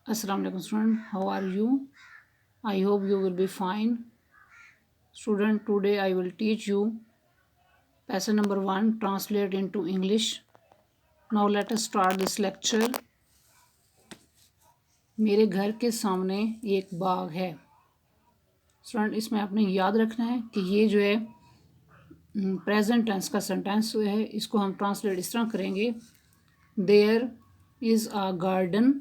Assalamu alaikum student, how are you? I hope you will be fine. Student, today I will teach you lesson number 1, translate into English. Now let us start this lecture. मेरे घर के सामने एक बाग है। Student, इसमें आपने याद रखना है कि ये जो है प्रेजेंट टेंस का सेंटेंस है, इसको हम ट्रांसलेट इस तरह करेंगे, there is a garden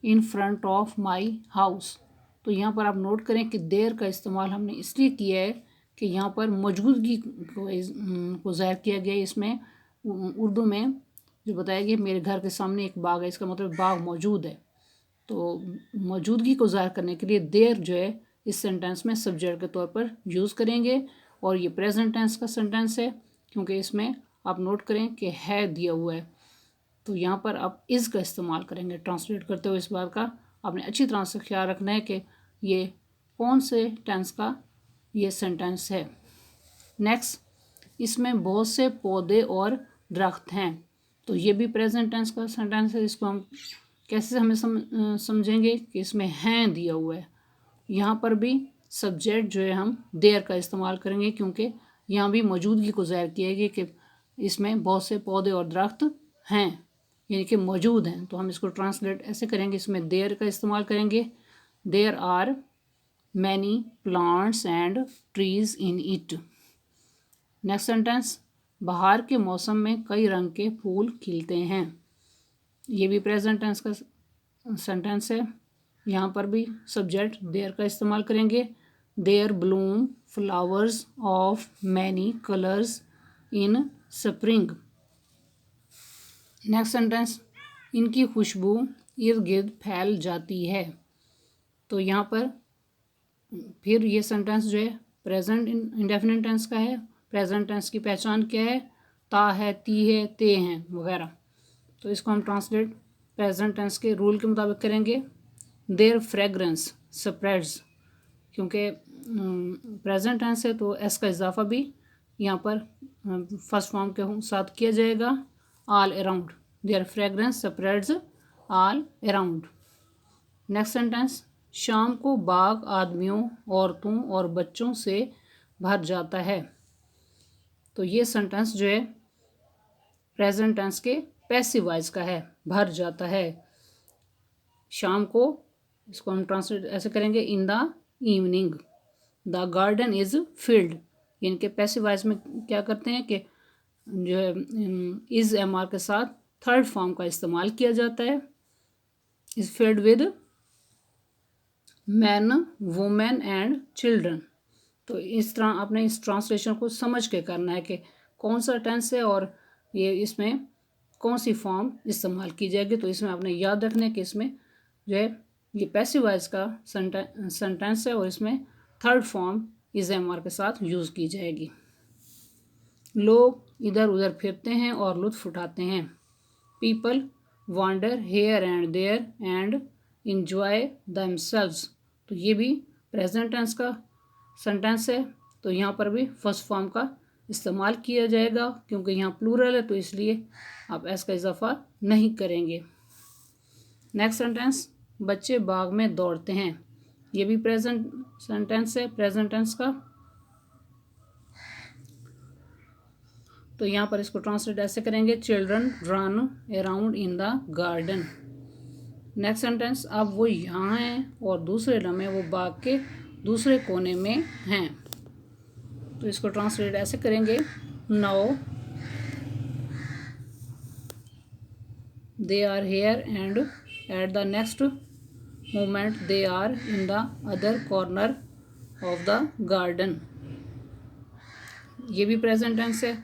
in front of my house. तो यहाँ पर आप नोट करें कि देयर का इस्तेमाल हमने इसलिए किया है कि यहाँ पर मौजूदगी को ज़ाहिर किया गया है। इसमें उर्दू में जो बताया गया मेरे घर के सामने एक बाग है, इसका मतलब बाग मौजूद है। तो मौजूदगी को ज़ाहिर करने के लिए देयर जो है इस सेंटेंस में सब्जेक्ट के तौर पर यूज़ करेंगे। और ये प्रेजेंट टेंस का सेंटेंस है क्योंकि इसमें आप नोट करें कि है दिया हुआ है। तो यहाँ पर आप इज़ का इस्तेमाल करेंगे ट्रांसलेट करते हुए। इस बात का आपने अच्छी तरह से ख्याल रखना है कि ये कौन से टेंस का ये सेंटेंस है। नेक्स्ट, इसमें बहुत से पौधे और दरख्त हैं। तो ये भी प्रेजेंट टेंस का सेंटेंस है। इसको हम कैसे हमें समझेंगे कि इसमें हैं दिया हुआ है। यहाँ पर भी सब्जेक्ट जो है हम देयर का इस्तेमाल करेंगे क्योंकि यहाँ भी मौजूदगी को ज़ाहिर किया गया कि इसमें बहुत से पौधे और दरख्त हैं, यानी कि मौजूद हैं। तो हम इसको ट्रांसलेट ऐसे करेंगे, इसमें देयर का इस्तेमाल करेंगे, there are many plants and trees in it. Next sentence, बाहर के मौसम में कई रंग के फूल खिलते हैं। ये भी प्रेजेंट टेंस का सेंटेंस है। यहाँ पर भी सब्जेक्ट देयर का इस्तेमाल करेंगे, there bloom flowers of many colours in spring. Next sentence, इनकी खुशबू इर्द गिर्द फैल जाती है। तो यहाँ पर फिर ये सेंटेंस जो है प्रेजेंट इंडेफिनिट टेंस का है। प्रेजेंट टेंस की पहचान क्या है? ता है, ती है, ते हैं वगैरह। तो इसको हम ट्रांसलेट प्रेजेंट टेंस के रूल के मुताबिक करेंगे, देयर फ्रेगरेंस स्प्रेड्स। क्योंकि प्रेजेंट टेंस है तो एस का इजाफा भी यहाँ पर फर्स्ट फॉर्म के साथ किया जाएगा, all around. Their fragrance spreads all around. Next sentence, शाम को बाग आदमियों, औरतों और बच्चों से भर जाता है। तो ये सेंटेंस जो है प्रेजेंट टेंस के पैसिव वॉइस का है, भर जाता है। शाम को इसको हम ट्रांसलेट ऐसे करेंगे, in the evening the garden is filled. इनके पैसिव वॉइस में क्या करते हैं कि जो है इज एम आर के साथ थर्ड फॉर्म का इस्तेमाल किया जाता है, is filled with man, women and children. तो इस तरह आपने इस ट्रांसलेशन को समझ के करना है कि कौन सा टेंस है और ये इसमें कौन सी फॉर्म इस्तेमाल की जाएगी। तो इसमें आपने याद रखना है कि इसमें जो है ये पैसिव वॉइस का सेंटेंस है और इसमें third form is am are के साथ यूज़ की जाएगी। लोग इधर उधर फिरते हैं और लुत्फ उठाते हैं। People wander here and there and enjoy themselves. तो ये भी प्रेजेंट टेंस का सेंटेंस है। तो यहाँ पर भी फर्स्ट फॉर्म का इस्तेमाल किया जाएगा क्योंकि यहाँ प्लूरल है, तो इसलिए आप एस का इजाफा नहीं करेंगे। नेक्स्ट सेंटेंस, बच्चे बाग में दौड़ते हैं। ये भी प्रेजेंट सेंटेंस है, प्रेजेंट टेंस का। तो यहाँ पर इसको ट्रांसलेट ऐसे करेंगे, children run around in the garden. Next sentence, अब वो यहाँ हैं और दूसरे लम्हे वो बाग के दूसरे कोने में हैं। तो इसको ट्रांसलेट ऐसे करेंगे, now they are here and at the next moment they are in the other corner of the garden. ये भी प्रेजेंट टेंस है।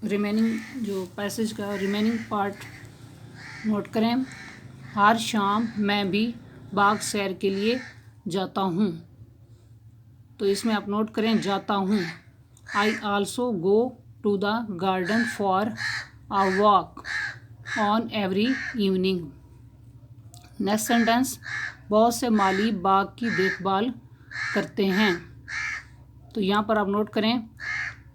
रिमेनिंग जो पैसेज का रिमेनिंग पार्ट नोट करें, हर शाम मैं भी बाग सैर के लिए जाता हूँ। तो इसमें आप नोट करें, जाता हूँ। I also go to the garden for a walk on every evening. Next sentence, बहुत से माली बाग की देखभाल करते हैं। तो यहाँ पर आप नोट करें,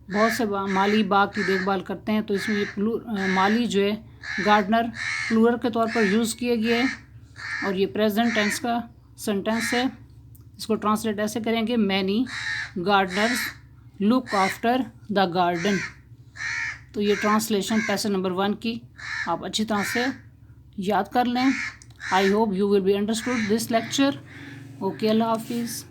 बहुत से माली बाग की देखभाल करते हैं। तो इसमें ये माली जो है गार्डनर प्लूरल के तौर पर यूज़ किया गया है। और ये प्रेजेंट टेंस का सेंटेंस है, इसको ट्रांसलेट ऐसे करेंगे, many Gardner's look after the garden. तो ये ट्रांसलेशन पैसेज नंबर 1 की आप अच्छी तरह से याद कर लें। I hope you will be understood this lecture. Okay, अल्लाह हाफिज़।